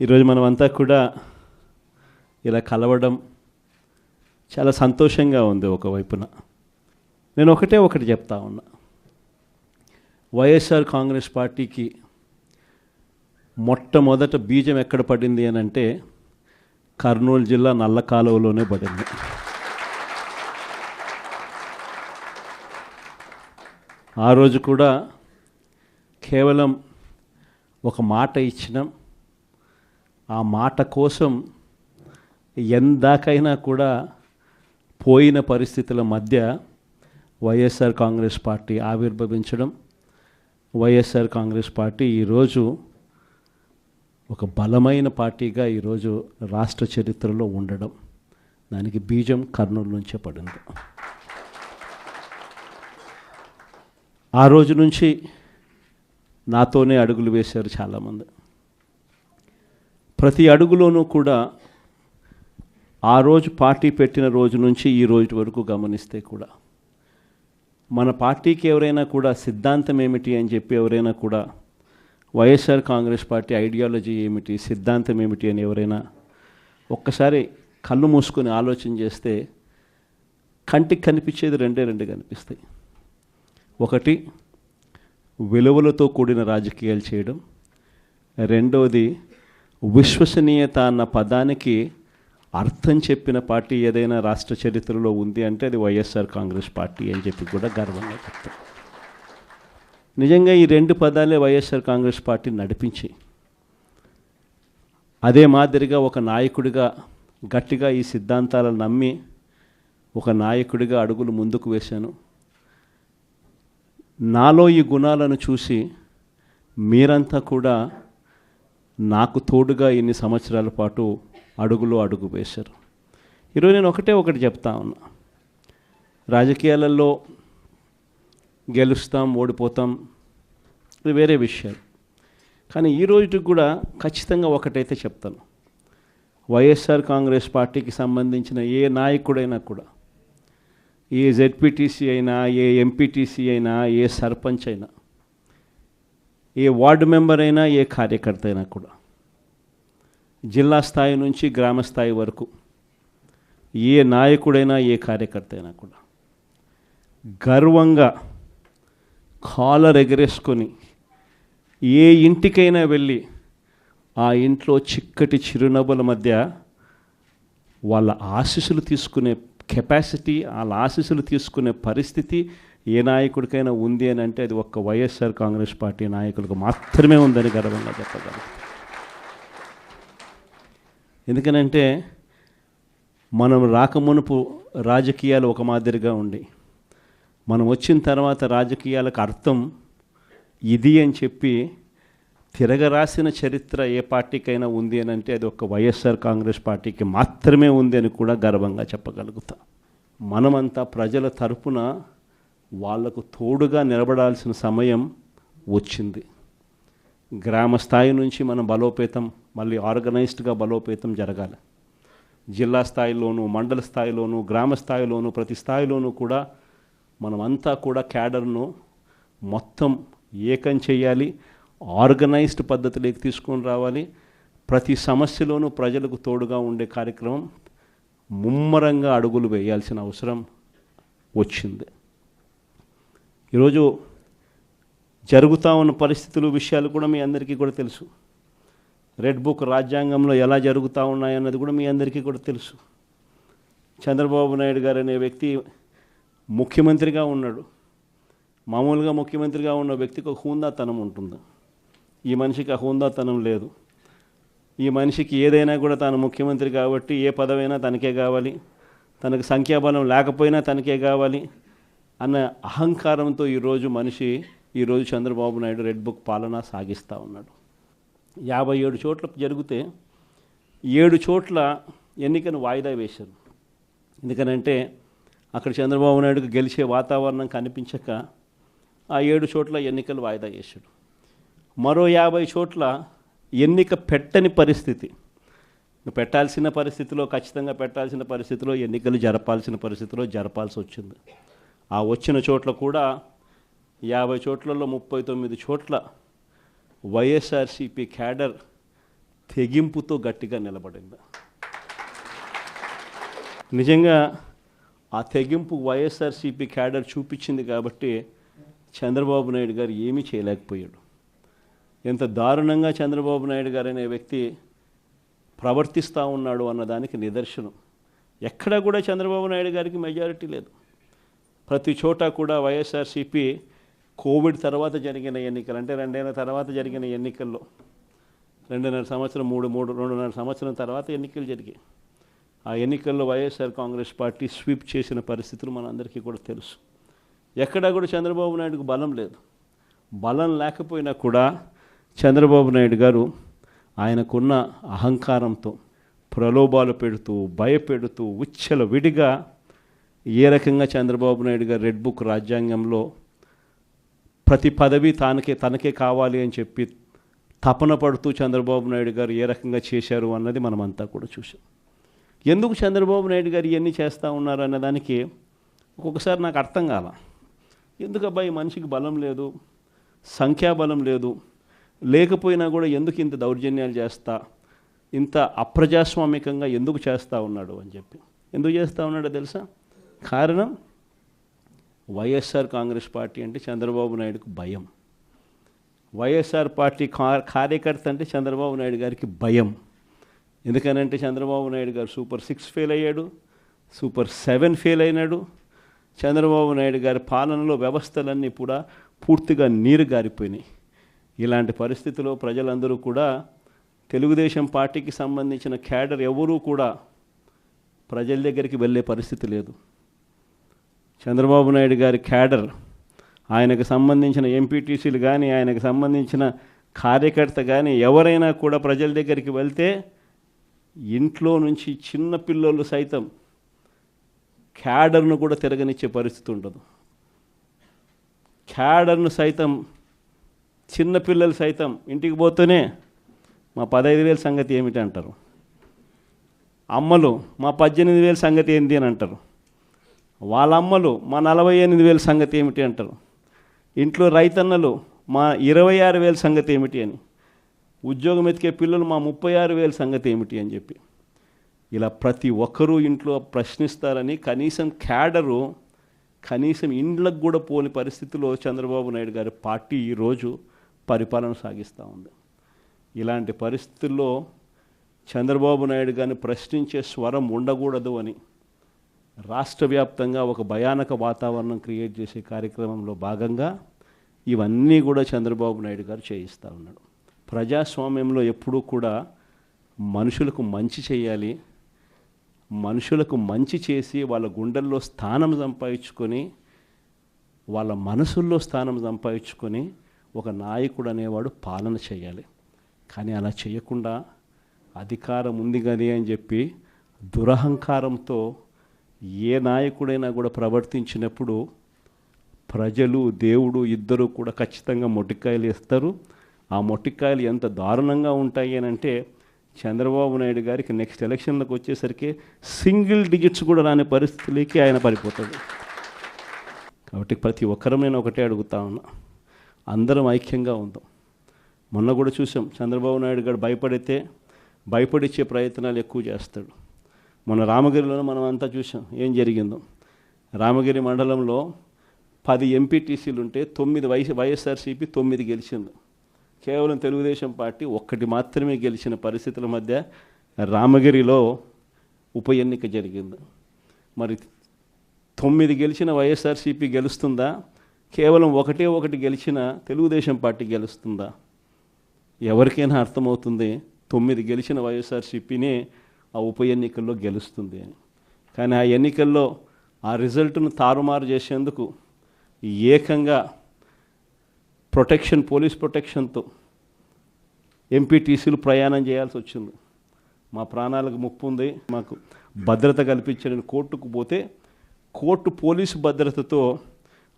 ఈరోజు మనమంతా కూడా ఇలా కలవడం చాలా సంతోషంగా ఉంది. ఒకవైపున నేను ఒకటి చెప్తా ఉన్నా, వైఎస్ఆర్ కాంగ్రెస్ పార్టీకి మొట్టమొదట బీజం ఎక్కడ పడింది అని అంటే కర్నూలు జిల్లా నల్ల కాలువలోనే పడింది. ఆ రోజు కూడా కేవలం ఒక మాట ఇచ్చినాం. ఆ మాట కోసం ఎందాకైనా కూడా పోయిన పరిస్థితుల మధ్య వైఎస్ఆర్ కాంగ్రెస్ పార్టీ ఆవిర్భవించడం, వైఎస్ఆర్ కాంగ్రెస్ పార్టీ ఈరోజు ఒక బలమైన పార్టీగా ఈరోజు రాష్ట్ర చరిత్రలో ఉండడం, దానికి బీజం కర్నూలు నుంచే పడింది. ఆ రోజు నుంచి నాతోనే అడుగులు వేశారు చాలామంది. ప్రతి అడుగులోనూ కూడా ఆ రోజు పార్టీ పెట్టిన రోజు నుంచి ఈ రోజు వరకు గమనిస్తే కూడా మన పార్టీకి ఎవరైనా కూడా సిద్ధాంతం ఏమిటి అని చెప్పి ఎవరైనా కూడా వైఎస్ఆర్ కాంగ్రెస్ పార్టీ ఐడియాలజీ ఏమిటి, సిద్ధాంతం ఏమిటి అని ఎవరైనా ఒక్కసారి కళ్ళు మూసుకొని ఆలోచన చేస్తే కంటికి కనిపించేది రెండు కనిపిస్తాయి. ఒకటి, విలువలతో కూడిన రాజకీయాలు చేయడం. రెండవది, విశ్వసనీయత అన్న పదానికి అర్థం చెప్పిన పార్టీ ఏదైనా రాష్ట్ర చరిత్రలో ఉంది అంటే అది వైఎస్ఆర్ కాంగ్రెస్ పార్టీ అని చెప్పి కూడా గర్వంగా చెప్తాం. నిజంగా ఈ రెండు పదాలే వైఎస్ఆర్ కాంగ్రెస్ పార్టీ నడిపించి, అదే మాదిరిగా ఒక నాయకుడిగా గట్టిగా ఈ సిద్ధాంతాలను నమ్మి ఒక నాయకుడిగా అడుగులు ముందుకు వేశాను. నాలో ఈ గుణాలను చూసి మీరంతా కూడా నాకు తోడుగా ఇన్ని సంవత్సరాల పాటు అడుగు వేశారు. ఈరోజు నేను ఒకటి చెప్తా ఉన్నా, రాజకీయాలలో గెలుస్తాం ఓడిపోతాం ఇది వేరే విషయాలు. కానీ ఈ రోజుకి కూడా ఖచ్చితంగా ఒకటైతే చెప్తాను, వైఎస్ఆర్ కాంగ్రెస్ పార్టీకి సంబంధించిన ఏ నాయకుడైనా కూడా, ఏ జెడ్పీటీసీ అయినా, ఏ ఎంపీటీసీ అయినా, ఏ సర్పంచ్ అయినా, ఏ వార్డు మెంబర్ అయినా, ఏ కార్యకర్త అయినా కూడా, జిల్లా స్థాయి నుంచి గ్రామ స్థాయి వరకు ఏ నాయకుడైనా, ఏ కార్యకర్త అయినా కూడా గర్వంగా కాలర్ ఎగరేసుకొని ఏ ఇంటికైనా వెళ్ళి ఆ ఇంట్లో చిక్కటి చిరునవ్వుల మధ్య వాళ్ళ ఆశీస్సులు తీసుకునే కెపాసిటీ, వాళ్ళ ఆశీస్సులు తీసుకునే పరిస్థితి ఏ నాయకుడికైనా ఉంది అని అంటే అది ఒక్క వైఎస్ఆర్ కాంగ్రెస్ పార్టీ నాయకులకు మాత్రమే ఉందని గర్వంగా చెప్పగలం. ఎందుకనంటే మనం రాకమునుపు రాజకీయాలు ఒక మాదిరిగా ఉండి, మనం వచ్చిన తర్వాత రాజకీయాలకు అర్థం ఇది అని చెప్పి తిరగరాసిన చరిత్ర ఏ పార్టీకైనా ఉంది అని అంటే అది ఒక వైఎస్ఆర్ కాంగ్రెస్ పార్టీకి మాత్రమే ఉంది అని కూడా గర్వంగా చెప్పగలుగుతా. మనమంతా ప్రజల తరపున వాళ్లకు తోడుగా నిలబడాల్సిన సమయం వచ్చింది. గ్రామ స్థాయి నుంచి మనం బలోపేతం, మళ్ళీ ఆర్గనైజ్డ్గా బలోపేతం జరగాలి. జిల్లా స్థాయిలోనూ, మండల స్థాయిలోనూ, గ్రామ స్థాయిలోనూ, ప్రతి స్థాయిలోనూ కూడా మనమంతా కూడా క్యాడర్ను మొత్తం ఏకం చేయాలి, ఆర్గనైజ్డ్ పద్ధతిలోకి తీసుకొని రావాలి. ప్రతి సమస్యలోనూ ప్రజలకు తోడుగా ఉండే కార్యక్రమం ముమ్మరంగా అడుగులు వేయాల్సిన అవసరం వచ్చింది. ఈరోజు జరుగుతూ ఉన్న పరిస్థితులు, విషయాలు కూడా మీ అందరికీ కూడా తెలుసు. రెడ్ బుక్ రాజ్యాంగంలో ఎలా జరుగుతూ ఉన్నాయన్నది కూడా మీ అందరికీ కూడా తెలుసు. చంద్రబాబు నాయుడు గారు అనే వ్యక్తి ముఖ్యమంత్రిగా ఉన్నాడు. మామూలుగా ముఖ్యమంత్రిగా ఉన్న వ్యక్తికి ఒక హుందాతనం ఉంటుంది. ఈ మనిషికి ఆ హుందాతనం లేదు. ఈ మనిషికి ఏదైనా కూడా తాను ముఖ్యమంత్రి కాబట్టి ఏ పదవైనా తనకే కావాలి, తనకు సంఖ్యాబలం లేకపోయినా తనకే కావాలి అన్న అహంకారంతో ఈరోజు చంద్రబాబు నాయుడు రెడ్ బుక్ పాలన సాగిస్తూ ఉన్నాడు. 57 చోట్ల జరిగితే 7 చోట్ల ఎన్నికను వాయిదా వేశారు. ఎందుకనంటే అక్కడ చంద్రబాబు నాయుడుకు గెలిచే వాతావరణం కనిపించక ఆ 7 చోట్ల ఎన్నికలు వాయిదా చేశాడు. మరో 50 చోట్ల ఎన్నిక పెట్టని పరిస్థితి, పెట్టాల్సిన పరిస్థితిలో, ఖచ్చితంగా పెట్టాల్సిన పరిస్థితిలో, ఎన్నికలు జరపాల్సిన పరిస్థితిలో జరపాల్సి వచ్చింది. ఆ వచ్చిన చోట్ల కూడా 50 చోట్లలో 39 చోట్ల వైఎస్ఆర్సీపీ క్యాడర్ తెగింపుతో గట్టిగా నిలబడింది. నిజంగా ఆ తెగింపు వైఎస్ఆర్సీపీ క్యాడర్ చూపించింది కాబట్టి చంద్రబాబు నాయుడు గారు ఏమీ చేయలేకపోయాడు. ఎంత దారుణంగా చంద్రబాబు నాయుడు గారు అనే వ్యక్తి ప్రవర్తిస్తూ ఉన్నాడు అన్నదానికి నిదర్శనం. ఎక్కడా కూడా చంద్రబాబు నాయుడు గారికి మెజారిటీ లేదు. ప్రతి చోట కూడా వైఎస్ఆర్సీపీ కోవిడ్ తర్వాత జరిగిన ఎన్నికలు, అంటే 2 ఏళ్ల తర్వాత జరిగిన ఎన్నికల్లో 2.5 సంవత్సరం 2.5 సంవత్సరం తర్వాత ఎన్నికలు జరిగాయి. ఆ ఎన్నికల్లో వైఎస్ఆర్ కాంగ్రెస్ పార్టీ స్వీప్ చేసిన పరిస్థితులు మనందరికీ కూడా తెలుసు. ఎక్కడా కూడా చంద్రబాబు నాయుడుకు బలం లేదు. బలం లేకపోయినా కూడా చంద్రబాబు నాయుడు గారు ఆయనకున్న అహంకారంతో ప్రలోభాలు పెడుతూ భయపెడుతూ విడిగా ఏ రకంగా చంద్రబాబు నాయుడు గారు రెడ్ బుక్ రాజ్యాంగంలో ప్రతి పదవి తనకే కావాలి అని చెప్పి తపన పడుతూ చంద్రబాబు నాయుడు గారు ఏ రకంగా చేశారు అన్నది మనమంతా కూడా చూసాం. ఎందుకు చంద్రబాబు నాయుడు గారు ఇవన్నీ చేస్తూ ఉన్నారు అన్నదానికి ఒక్కొక్కసారి నాకు అర్థం కాల. ఎందుకు అబ్బాయి మనిషికి బలం లేదు, సంఖ్యాబలం లేదు, లేకపోయినా కూడా ఎందుకు ఇంత దౌర్జన్యాలు చేస్తా, ఇంత అప్రజాస్వామికంగా ఎందుకు చేస్తూ ఉన్నాడు అని చెప్పి. ఎందుకు చేస్తూ ఉన్నాడో తెలుసా? కారణం వైఎస్ఆర్ కాంగ్రెస్ పార్టీ అంటే చంద్రబాబు నాయుడుకు భయం. వైఎస్ఆర్ పార్టీ కార్యకర్త అంటే చంద్రబాబు నాయుడు గారికి భయం. ఎందుకనంటే చంద్రబాబు నాయుడు గారు సూపర్ 6 ఫెయిల్ అయ్యాడు, సూపర్ 7 ఫెయిల్ అయినాడు. చంద్రబాబు నాయుడు గారి పాలనలో వ్యవస్థలన్నీ కూడా పూర్తిగా నీరు గారిపోయినాయి. ఇలాంటి పరిస్థితిలో ప్రజలందరూ కూడా తెలుగుదేశం పార్టీకి సంబంధించిన క్యాడర్ ఎవరూ కూడా ప్రజల దగ్గరికి వెళ్ళే పరిస్థితి లేదు. చంద్రబాబు నాయుడు గారి క్యాడర్, ఆయనకు సంబంధించిన ఎంపీటీసీలు కానీ, ఆయనకు సంబంధించిన కార్యకర్త కానీ ఎవరైనా కూడా ప్రజల దగ్గరికి వెళ్తే ఇంట్లో నుంచి చిన్న పిల్లలు సైతం క్యాడర్ను కూడా తిరగనిచ్చే పరిస్థితి ఉండదు. క్యాడర్ను సైతం, చిన్నపిల్లలు సైతం ఇంటికి పోతూనే మా 15,000 సంగతి ఏమిటి అంటారు. అమ్మలు మా 18,000 సంగతి ఏంటి అని అంటారు. వాళ్ళ అమ్మలు మా 48,000 సంగతి ఏమిటి అంటారు. ఇంట్లో రైతన్నలు మా 26,000 సంగతి ఏమిటి అని, ఉద్యోగం ఎతికే పిల్లలు మా 36,000 సంగతి ఏమిటి అని చెప్పి ఇలా ప్రతి ఒక్కరూ ఇంట్లో ప్రశ్నిస్తారని కనీసం క్యాడరు కనీసం ఇండ్లకు కూడా పోని పరిస్థితిలో చంద్రబాబు నాయుడు గారి పార్టీ ఈరోజు పరిపాలన సాగిస్తూ ఉంది. ఇలాంటి పరిస్థితుల్లో చంద్రబాబు నాయుడు గారిని ప్రశ్నించే స్వరం ఉండకూడదు అని రాష్ట్ర వ్యాప్తంగా ఒక భయానక వాతావరణం క్రియేట్ చేసే కార్యక్రమంలో భాగంగా ఇవన్నీ కూడా చంద్రబాబు నాయుడు గారు చేయిస్తూ ఉన్నాడు. ప్రజాస్వామ్యంలో ఎప్పుడూ కూడా మనుషులకు మంచి చేయాలి, మనుషులకు మంచి చేసి వాళ్ళ గుండెల్లో స్థానం సంపాదించుకొని, వాళ్ళ మనసుల్లో స్థానం సంపాదించుకొని ఒక నాయకుడు అనేవాడు పాలన చేయాలి. కానీ అలా చేయకుండా అధికారం ఉంది కానీ అని చెప్పి దురహంకారంతో ఏ నాయకుడైనా కూడా ప్రవర్తించినప్పుడు ప్రజలు దేవుడు ఇద్దరు కూడా ఖచ్చితంగా మొట్టికాయలు ఇస్తారు. ఆ మొట్టికాయలు ఎంత దారుణంగా ఉంటాయి అని అంటే చంద్రబాబు నాయుడు గారికి నెక్స్ట్ ఎలక్షన్లకు వచ్చేసరికి సింగిల్ డిజిట్స్ కూడా రాని పరిస్థితులకి ఆయన పడిపోతాడు. కాబట్టి ప్రతి ఒక్కరం నేను ఒకటే అడుగుతా ఉన్నా, అందరం ఐక్యంగా ఉందాం. మొన్న కూడా చూసాం, చంద్రబాబు నాయుడు గారు భయపడిచ్చే ప్రయత్నాలు ఎక్కువ చేస్తాడు. మొన్న రామగిరిలో మనం అంతా చూసాం ఏం జరిగిందో. రామగిరి మండలంలో 10 ఎంపీటీసీలు ఉంటే 9 వైఎస్ఆర్సీపీ 9 గెలిచింది. కేవలం తెలుగుదేశం పార్టీ 1 మాత్రమే గెలిచిన పరిస్థితుల మధ్య రామగిరిలో ఉప ఎన్నిక జరిగింది. మరి 9 గెలిచిన వైఎస్ఆర్సీపీ గెలుస్తుందా? కేవలం 1 గెలిచిన తెలుగుదేశం పార్టీ గెలుస్తుందా? ఎవరికైనా అర్థమవుతుంది 9 గెలిచిన వైఎస్ఆర్సీపీనే ఆ ఉప ఎన్నికల్లో గెలుస్తుంది అని. కానీ ఆ ఎన్నికల్లో ఆ రిజల్ట్ను తారుమారు చేసేందుకు ఏకంగా పోలీస్ ప్రొటెక్షన్తో ఎంపీటీసీలు ప్రయాణం చేయాల్సి వచ్చింది. మా ప్రాణాలకు ముప్పు ఉంది, మాకు భద్రత కల్పించని కోర్టుకు పోతే కోర్టు పోలీసు భద్రతతో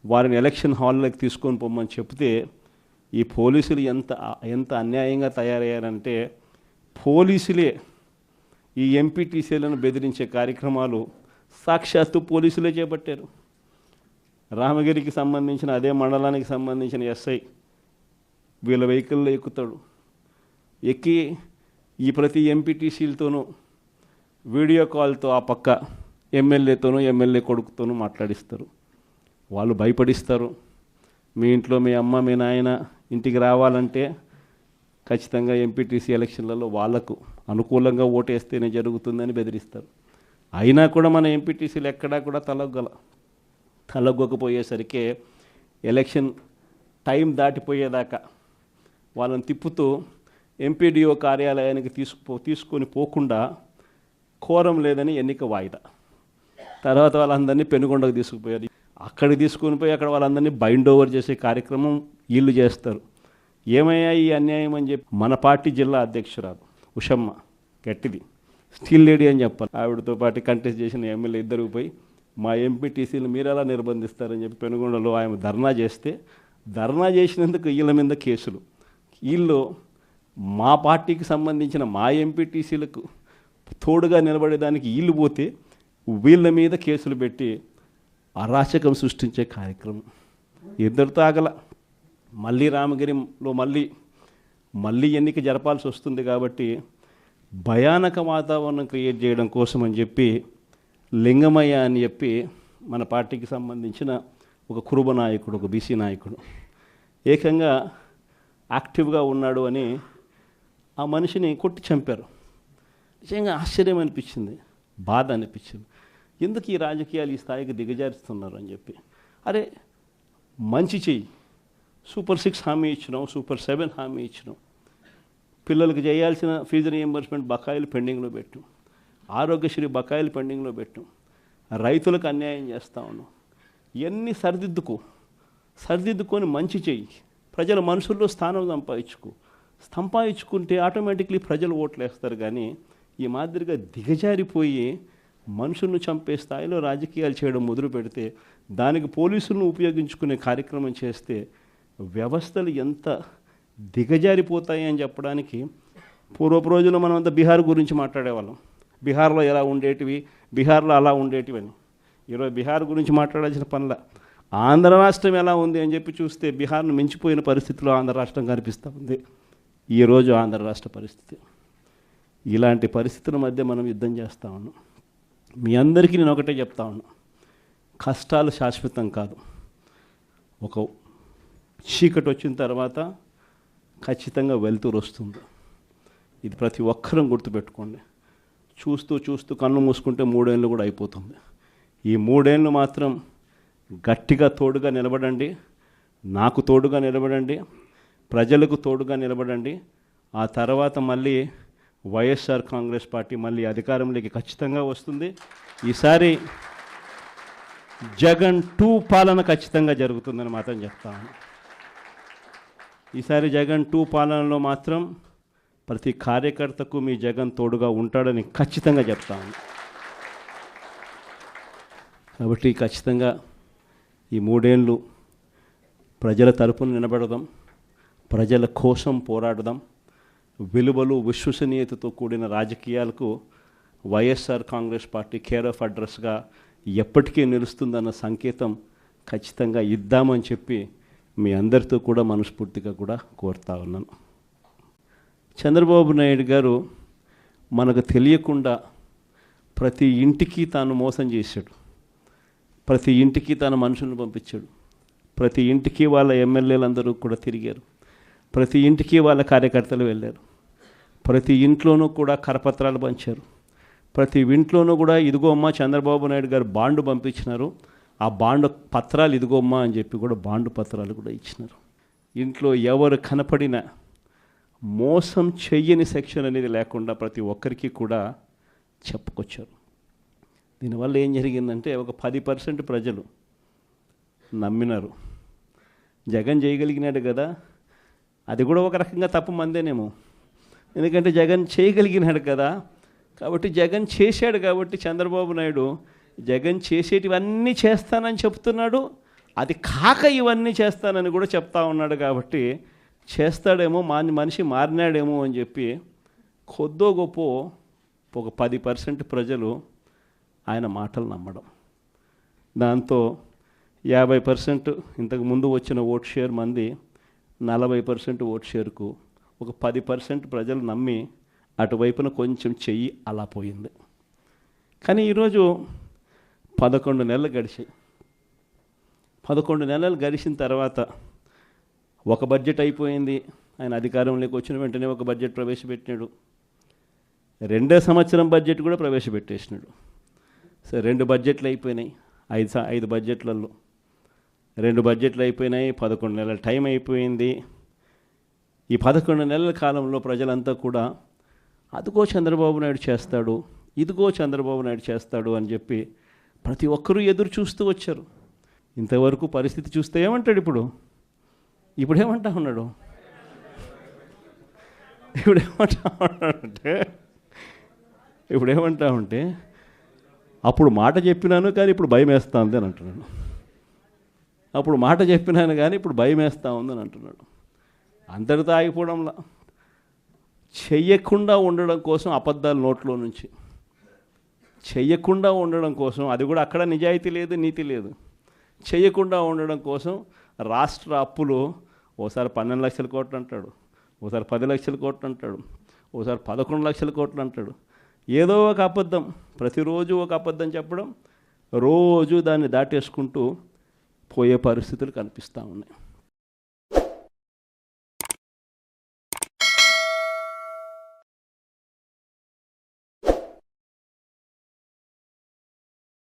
వారిని ఎలక్షన్ హాల్లోకి తీసుకొని పోమని చెప్తే ఈ పోలీసులు ఎంత అన్యాయంగా తయారయ్యారంటే పోలీసులే ఈ ఎంపీటీసీలను బెదిరించే కార్యక్రమాలు సాక్షాత్తు పోలీసులే చేపట్టారు. రామగిరికి సంబంధించిన అదే మండలానికి సంబంధించిన ఎస్ఐ వీళ్ళ వెహికల్లో ఎక్కుతాడు. ఎక్కి ఈ ప్రతి ఎంపీటీసీలతోనూ వీడియో కాల్తో ఆ పక్క ఎమ్మెల్యేతోనూ ఎమ్మెల్యే కొడుకుతోనూ మాట్లాడిస్తారు. వాళ్ళు భయపడిస్తారు. మీ ఇంట్లో మీ అమ్మ మీ నాయన ఇంటికి రావాలంటే ఖచ్చితంగా ఎంపీటీసీ ఎలక్షన్లలో వాళ్లకు అనుకూలంగా ఓటేస్తేనే జరుగుతుందని బెదిరిస్తారు. అయినా కూడా మన ఎంపీటీసీలు ఎక్కడా కూడా తలగ్గకపోయేసరికి ఎలక్షన్ టైం దాటిపోయేదాకా వాళ్ళని తిప్పుతూ ఎంపీడీఓ కార్యాలయానికి తీసుకొని పోకుండా కోరం లేదని ఎన్నిక వాయిదా. తర్వాత వాళ్ళందరినీ పెనుగొండకు తీసుకుపోయారు. అక్కడికి తీసుకొని పోయి అక్కడ వాళ్ళందరినీ బైండ్ ఓవర్ చేసే కార్యక్రమం వీళ్ళు చేస్తారు. ఏమయ్యా ఈ అన్యాయం అని చెప్పి మన పార్టీ జిల్లా అధ్యక్షురాలు ఉషమ్మ గట్టిది స్టీల్ లేడీ అని చెప్పాలి. ఆవిడతో పాటు కంటెస్ట్ చేసిన ఎమ్మెల్యే ఇద్దరు పోయి మా ఎంపీటీసీలు మీరు ఎలా నిర్బంధిస్తారని చెప్పి పెనుగొండలో ఆమె ధర్నా చేస్తే, ధర్నా చేసినందుకు వీళ్ళ మీద కేసులు. వీళ్ళు మా పార్టీకి సంబంధించిన మా ఎంపీటీసీలకు తోడుగా నిలబడేదానికి వీళ్ళు పోతే వీళ్ళ మీద కేసులు పెట్టి అరాచకం సృష్టించే కార్యక్రమం ఇద్దరితో ఆగల. మళ్ళీ రామగిరిలో మళ్ళీ ఎన్నిక జరపాల్సి వస్తుంది కాబట్టి భయానక వాతావరణం క్రియేట్ చేయడం కోసం అని చెప్పి లింగమయ్య అని చెప్పి మన పార్టీకి సంబంధించిన ఒక కురుబ నాయకుడు, ఒక బీసీ నాయకుడు ఏకంగా యాక్టివ్గా ఉన్నాడు అని ఆ మనిషిని కొట్టి చంపారు. నిజంగా ఆశ్చర్యం అనిపించింది, బాధ అనిపించింది. ఎందుకు ఈ రాజకీయాలు ఈ స్థాయికి దిగజారుస్తున్నారు అని చెప్పి. అరే మంచి చెయ్యి, సూపర్ 6 హామీ ఇచ్చినాం, సూపర్ 7 హామీ ఇచ్చినాం, పిల్లలకు చేయాల్సిన ఫీజు రీఎంబర్స్మెంట్ బకాయిలు పెండింగ్లో పెట్టు, ఆరోగ్యశ్రీ బకాయిలు పెండింగ్లో పెట్టు, రైతులకు అన్యాయం చేస్తూ ఉన్నాం. ఇవన్నీ సరిదిద్దుకొని మంచి చెయ్యి, ప్రజల మనసుల్లో స్థానం సంపాదించుకుంటే ఆటోమేటిక్లీ ప్రజలు ఓట్లు వేస్తారు. కానీ ఈ మాదిరిగా దిగజారిపోయి మనుషులను చంపే స్థాయిలో రాజకీయాలు చేయడం మొదలు పెడితే, దానికి పోలీసులను ఉపయోగించుకునే కార్యక్రమం చేస్తే వ్యవస్థలు ఎంత దిగజారిపోతాయి అని చెప్పడానికి పూర్వపు రోజుల్లో మనం అంతా బీహార్ గురించి మాట్లాడేవాళ్ళం. బీహార్లో ఎలా ఉండేటివి, బీహార్లో అలా ఉండేటివి అని. ఈరోజు బీహార్ గురించి మాట్లాడాల్సిన పనుల ఆంధ్ర రాష్ట్రం ఎలా ఉంది అని చెప్పి చూస్తే బీహార్ను మించిపోయిన పరిస్థితిలో ఆంధ్ర రాష్ట్రం కనిపిస్తూ ఉంది ఈరోజు ఆంధ్ర రాష్ట్ర పరిస్థితి. ఇలాంటి పరిస్థితుల మధ్య మనం యుద్ధం చేస్తూ ఉన్నాం. మీ అందరికీ నేను ఒకటే చెప్తా ఉన్నా, కష్టాలు శాశ్వతం కాదు. ఒక చీకటి వచ్చిన తర్వాత ఖచ్చితంగా వెలుతురు వస్తుంది. ఇది ప్రతి ఒక్కరం గుర్తుపెట్టుకోండి. చూస్తూ కన్ను మూసుకుంటే 3 ఏళ్ళు కూడా అయిపోతుంది. ఈ 3 ఏళ్ళు మాత్రం గట్టిగా తోడుగా నిలబడండి, నాకు తోడుగా నిలబడండి, ప్రజలకు తోడుగా నిలబడండి. ఆ తర్వాత మళ్ళీ వైఎస్ఆర్ కాంగ్రెస్ పార్టీ మళ్ళీ అధికారంలోకి ఖచ్చితంగా వస్తుంది. ఈసారి జగన్ 2 పాలన ఖచ్చితంగా జరుగుతుందని మాత్రం చెప్తాను. ఈసారి జగన్ 2 పాలనలో మాత్రం ప్రతి కార్యకర్తకు మీ జగన్ తోడుగా ఉంటాడని ఖచ్చితంగా చెప్తాను. కాబట్టి ఖచ్చితంగా ఈ 3 ఏళ్ళు ప్రజల తరపున నిలబడదాం, ప్రజల కోసం పోరాడదాం. విలువలు విశ్వసనీయతతో కూడిన రాజకీయాలకు YSR Congress party care of అడ్రస్గా ఎప్పటికీ నిలుస్తుందన్న సంకేతం ఖచ్చితంగా ఇద్దామని చెప్పి మీ అందరితో కూడా మనస్ఫూర్తిగా కూడా కోరుతా ఉన్నాను. చంద్రబాబు నాయుడు గారు మనకు తెలియకుండా ప్రతి ఇంటికి తాను మోసం చేశాడు, ప్రతి ఇంటికి తన మనుషులను పంపించాడు, ప్రతి ఇంటికి వాళ్ళ ఎమ్మెల్యేలందరూ కూడా తిరిగారు, ప్రతి ఇంటికి వాళ్ళ కార్యకర్తలు వెళ్ళారు, ప్రతి ఇంట్లోనూ కూడా కరపత్రాలు పంచారు, ప్రతి ఇంట్లోనూ కూడా ఇదిగో అమ్మ చంద్రబాబు నాయుడు గారు బాండు పంపించినారు, ఆ బాండు పత్రాలు ఇదిగోమ్మా అని చెప్పి కూడా బాండు పత్రాలు కూడా ఇచ్చినారు. ఇంట్లో ఎవరు కనపడినా మోసం చెయ్యని సెక్షన్ అనేది లేకుండా ప్రతి ఒక్కరికి కూడా చెప్పుకొచ్చారు. దీనివల్ల ఏం జరిగిందంటే ఒక 10% ప్రజలు నమ్మినారు. జగన్ చేయగలిగినాడు కదా, అది కూడా ఒక రకంగా తప్పు మందేనేమో, ఎందుకంటే జగన్ చేయగలిగినాడు కదా, కాబట్టి జగన్ చేశాడు కాబట్టి చంద్రబాబు నాయుడు జగన్ చేసేటివన్నీ చేస్తానని చెప్తున్నాడు, అది కాక ఇవన్నీ చేస్తానని కూడా చెప్తా ఉన్నాడు. కాబట్టి చేస్తాడేమో, మనిషి మారినాడేమో అని చెప్పి కొద్దో గొప్ప ఒక 10% ప్రజలు ఆయన మాటలు నమ్మడం, దాంతో 50% ఇంతకు ముందు వచ్చిన ఓట్ షేర్ మంది 40% ఓట్ షేర్కు ఒక 10% ప్రజలు నమ్మి అటువైపున కొంచెం చెయ్యి అలా పోయింది. కానీ ఈరోజు 11 నెలలు గడిచాయి. 11 నెలలు గడిచిన తర్వాత ఒక బడ్జెట్ అయిపోయింది. ఆయన అధికారంలోకి వచ్చిన వెంటనే ఒక బడ్జెట్ ప్రవేశపెట్టినాడు. 2వ సంవత్సరం బడ్జెట్ కూడా ప్రవేశపెట్టేసినాడు. సరే 2 బడ్జెట్లు అయిపోయినాయి. 5 బడ్జెట్లలో 2 బడ్జెట్లు అయిపోయినాయి. 11 నెలల టైం అయిపోయింది. ఈ 11 నెలల కాలంలో ప్రజలంతా కూడా అదిగో చంద్రబాబు నాయుడు చేస్తాడు, ఇదిగో చంద్రబాబు నాయుడు చేస్తాడు అని చెప్పి ప్రతి ఒక్కరూ ఎదురు చూస్తూ వచ్చారు. ఇంతవరకు పరిస్థితి చూస్తే ఏమంటాడు ఇప్పుడు ఏమంటా ఉన్నాడు? ఇప్పుడేమంటా ఉంటే అప్పుడు మాట చెప్పినాను కానీ ఇప్పుడు భయం వేస్తూ ఉంది అని అంటున్నాడు. అప్పుడు మాట చెప్పినాను కానీ ఇప్పుడు భయం వేస్తూ ఉందని అంటున్నాడు. అందరితో ఆగిపోవడంలా చెయ్యకుండా ఉండడం కోసం అబద్ధాలు నోట్లో నుంచి చెయ్యకుండా ఉండడం కోసం, అది కూడా అక్కడ నిజాయితీ లేదు, నీతి లేదు. చెయ్యకుండా ఉండడం కోసం రాష్ట్ర అప్పులు ఓసారి 12 లక్షల కోట్లు అంటాడు, ఓసారి 10 లక్షల కోట్లు అంటాడు, ఓసారి 11 లక్షల కోట్లు అంటాడు. ఏదో ఒక అబద్ధం, ప్రతిరోజు ఒక అబద్ధం చెప్పడం, రోజు దాన్ని దాటేసుకుంటూ పోయే పరిస్థితులు కనిపిస్తూ ఉన్నాయి.